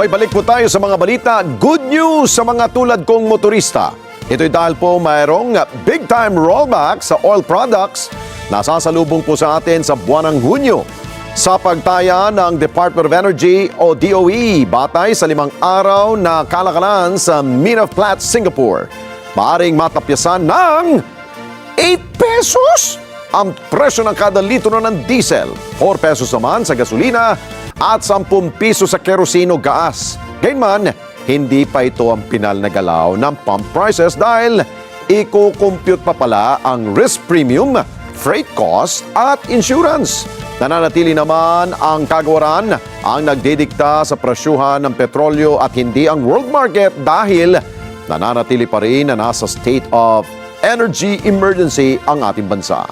May balik po tayo sa mga balita. Good news sa mga tulad kong motorista. Ito'y dahil po mayroong big time rollback sa oil products na sasalubong po sa atin sa buwan ng Hunyo. Sa pagtaya ng Department of Energy o DOE, batay sa 5 araw na kalakalan sa Mine of Platte, Singapore, maaring matapyasan ng 8 pesos ang presyo ng kada litro ng diesel, 4 pesos naman sa gasolina at 10 piso sa kerosino gas. Gayunman, hindi pa ito ang pinal na galaw ng pump prices dahil i-compute pa pala ang risk premium, freight cost at insurance. Nananatili naman ang kagawaran ang nagdidikta sa presyuhan ng petrolyo at hindi ang world market dahil nananatili pa rin na nasa state of energy emergency ang ating bansa.